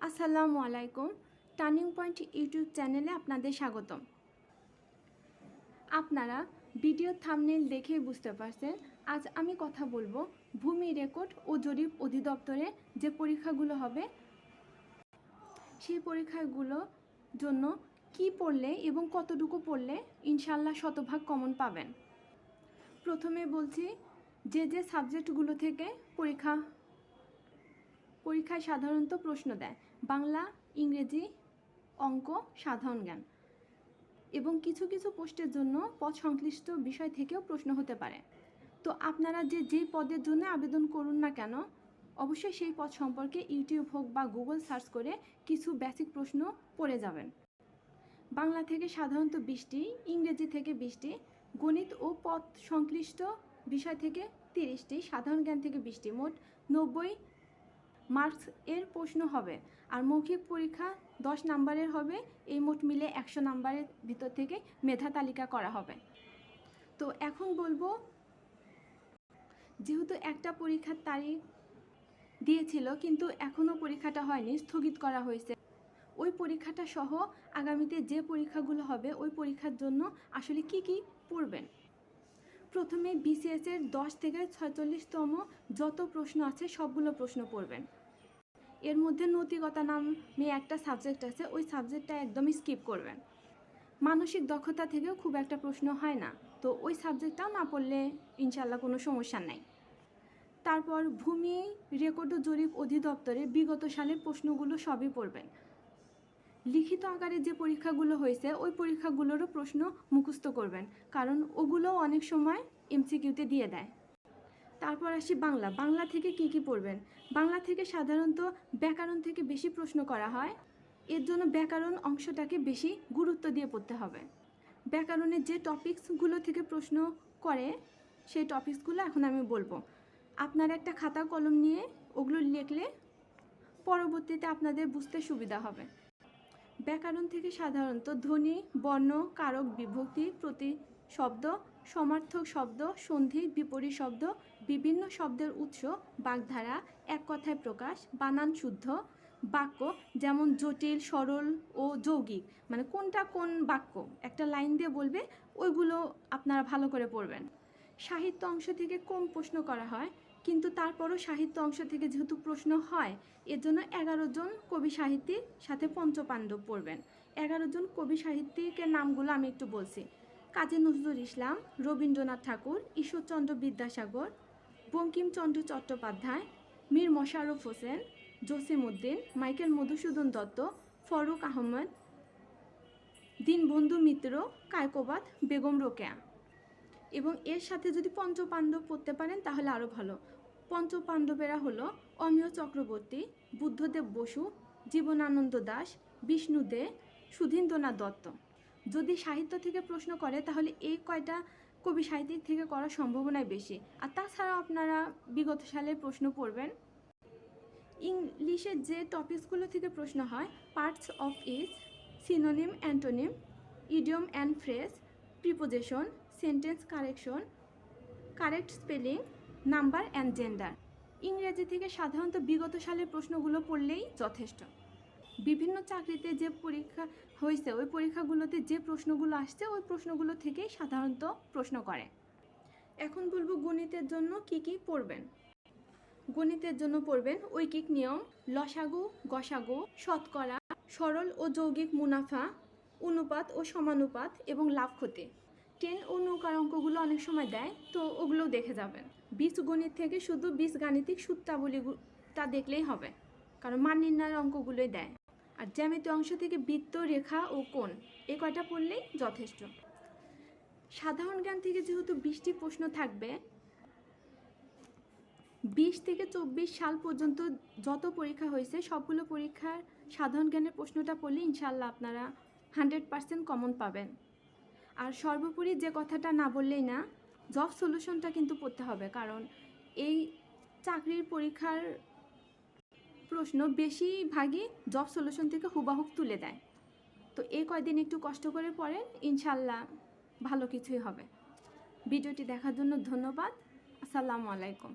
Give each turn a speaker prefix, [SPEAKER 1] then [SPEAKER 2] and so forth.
[SPEAKER 1] আসসালামু আলাইকুম। Turning point YouTube চ্যানেলে আপনাদের স্বাগতম। আপনারা ভিডিও থাম্বনেইল দেখেই বুঝতে পারছেন আজ আমি কথা বলবো ভূমি রেকর্ড ও জরিপ অধিদপ্তরে যে পরীক্ষাগুলো হবে সেই পরীক্ষাগুলোর জন্য কি পড়লে এবং কতটুকু পড়লে ইনশাআল্লাহ শতভাগ কমন পাবেন। প্রথমে বলছি যে সাবজেক্টগুলো থেকে পরীক্ষায় সাধারণত প্রশ্ন দেয়: বাংলা, ইংরেজি, অঙ্ক, সাধারণ জ্ঞান এবং কিছু কিছু পোস্টের জন্য পদ সংশ্লিষ্ট বিষয় থেকেও প্রশ্ন হতে পারে। তো আপনারা যে পদের জন্য আবেদন করুন না কেন, অবশ্যই সেই পদ সম্পর্কে ইউটিউব হোক বা গুগল সার্চ করে কিছু বেসিক প্রশ্ন পড়ে যাবেন। বাংলা থেকে সাধারণত 20টি, ইংরেজি থেকে 20টি, গণিত ও পদ সংশ্লিষ্ট বিষয় থেকে 30টি, সাধারণ জ্ঞান থেকে 20টি, মোট 90 মার্কস এর প্রশ্ন হবে। আর মৌখিক পরীক্ষা 10 নাম্বারের হবে। এই মোট মিলে 100 নাম্বারের ভিতর থেকে মেধা তালিকা করা হবে। তো এখন বলবো, যেহেতু একটা পরীক্ষার তারিখ দিয়েছিল কিন্তু এখনও পরীক্ষাটা হয়নি, স্থগিত করা হয়েছে, ওই পরীক্ষাটা সহ আগামীতে যে পরীক্ষাগুলো হবে ওই পরীক্ষার জন্য আসলে কি কি পড়বেন। প্রথমে BCS এর 10 থেকে 46তম যত প্রশ্ন আছে সবগুলো প্রশ্ন পড়বেন। এর মধ্যে নৈতিকতা নামে একটা সাবজেক্ট আছে, ওই সাবজেক্টটা একদমই স্কিপ করবেন। মানসিক দক্ষতা থেকেও খুব একটা প্রশ্ন হয় না, তো ওই সাবজেক্টটাও না পড়লে ইনশাল্লাহ কোনো সমস্যা নাই। তারপর ভূমি রেকর্ড ও জরিপ অধিদপ্তরের বিগত সালের প্রশ্নগুলো সবই পড়বেন। লিখিত আকারে যে পরীক্ষাগুলো হয়েছে ওই পরীক্ষাগুলোরও প্রশ্ন মুখস্থ করবেন, কারণ ওগুলোও অনেক সময় MCQতে দিয়ে দেয়। তারপর আসি বাংলা থেকে কি পড়বেন। বাংলা থেকে সাধারণত ব্যাকরণ থেকে বেশি প্রশ্ন করা হয়, এর জন্য ব্যাকরণ অংশটাকে বেশি গুরুত্ব দিয়ে পড়তে হবে। ব্যাকরণের যে টপিকসগুলো থেকে প্রশ্ন করে সেই টপিকসগুলো এখন আমি বলবো। আপনারা একটা খাতা কলম নিয়ে ওগুলো লিখলে পরবর্তীতে আপনাদের বুঝতে সুবিধা হবে। ব্যাকরণ থেকে সাধারণত ধ্বনি, বর্ণ, কারক, বিভক্তি, প্রতিশব্দ, সমার্থক শব্দ, সন্ধি, বিপরীত শব্দ, বিভিন্ন শব্দের উৎস, বাগধারা, এক কথায় প্রকাশ, বানান শুদ্ধ, বাক্য যেমন জটিল, সরল ও যৌগিক, মানে কোনটা কোন বাক্য একটা লাইন দিয়ে বলবে, ওইগুলো আপনারা ভালো করে পড়বেন। সাহিত্য অংশ থেকে কম প্রশ্ন করা হয়, কিন্তু তারপরও সাহিত্য অংশ থেকে যেহেতু প্রশ্ন হয়, এর জন্য 11 জন কবি সাহিত্যিক সাথে পঞ্চপাণ্ডব পড়বেন। 11 জন কবি সাহিত্যিকের নামগুলো আমি একটু বলছি: কাজী নজরুল ইসলাম, রবীন্দ্রনাথ ঠাকুর, ঈশ্বরচন্দ্র বিদ্যাসাগর, বঙ্কিমচন্দ্র চট্টোপাধ্যায়, মীর মশাররফ হোসেন, জসিমউদ্দিন, মাইকেল মধুসূদন দত্ত, ফরুক আহমদ, দীনবন্ধু মিত্র, কায়কোবাদ, বেগম রোকেয়া। এবং এর সাথে যদি পঞ্চপাণ্ডব পড়তে পারেন তাহলে আরও ভালো। পঞ্চপাণ্ডবেরা হলো অমিয় চক্রবর্তী, বুদ্ধদেব বসু, জীবনানন্দ দাশ, বিষ্ণু দে, সুধীন্দ্রনাথ দত্ত। যদি সাহিত্য থেকে প্রশ্ন করে তাহলে এই কয়টা কবি সাহিত্যিক থেকে করার সম্ভাবনাই বেশি। আর তাছাড়াও আপনারা বিগত সালের প্রশ্ন পড়বেন। ইংলিশের যে টপিকসগুলো থেকে প্রশ্ন হয়: parts of is, synonym, antonym, idiom and phrase, preposition, sentence correction, correct spelling, number and gender. ইংরেজি থেকে সাধারণত বিগত সালের প্রশ্নগুলো পড়লেই যথেষ্ট। বিভিন্ন চাকরিতে যে পরীক্ষা হয়েছে ওই পরীক্ষাগুলোতে যে প্রশ্নগুলো আসছে ওই প্রশ্নগুলো থেকেই সাধারণত প্রশ্ন করে। এখন বলবো গণিতের জন্য কি পড়বেন। গণিতের জন্য পড়বেন ঐকিক নিয়ম, লসাগু, গসাগু, শতকরা, সরল ও যৌগিক মুনাফা, অনুপাত ও সমানুপাত এবং লাভ ক্ষতি। 10 ও নৌকার অঙ্কগুলো অনেক সময় দেয়, তো ওগুলোও দেখে যাবেন। বীজগণিত থেকে শুধু বীজগাণিতিক সূত্রাবলীটা দেখলেই হবে, কারণ মান নির্ণয়ের অঙ্কগুলোই দেয়। আর জ্যামিতি অংশ থেকে বৃত্ত, রেখা ও কোণ, এই কয়টা পড়লেই যথেষ্ট। সাধারণ জ্ঞান থেকে যেহেতু 20টি প্রশ্ন থাকবে, 20 থেকে 24 সাল পর্যন্ত যত পরীক্ষা হয়েছে সবগুলো পরীক্ষার সাধারণ জ্ঞানের প্রশ্নটা পড়লে ইনশাল্লাহ আপনারা 100% কমন পাবেন। আর সর্বোপরি যে কথাটা না বললেই না, জব সলিউশনটা কিন্তু পড়তে হবে, কারণ এই চাকরির পরীক্ষার প্রশ্ন বেশিরভাগই জব সলিউশন থেকে হুবাহুব তুলে দেয়। তো এই কয়দিন একটু কষ্ট করে পড়েন, ইনশাল্লাহ ভালো কিছুই হবে। ভিডিওটি দেখার জন্য ধন্যবাদ। আসসালামু আলাইকুম।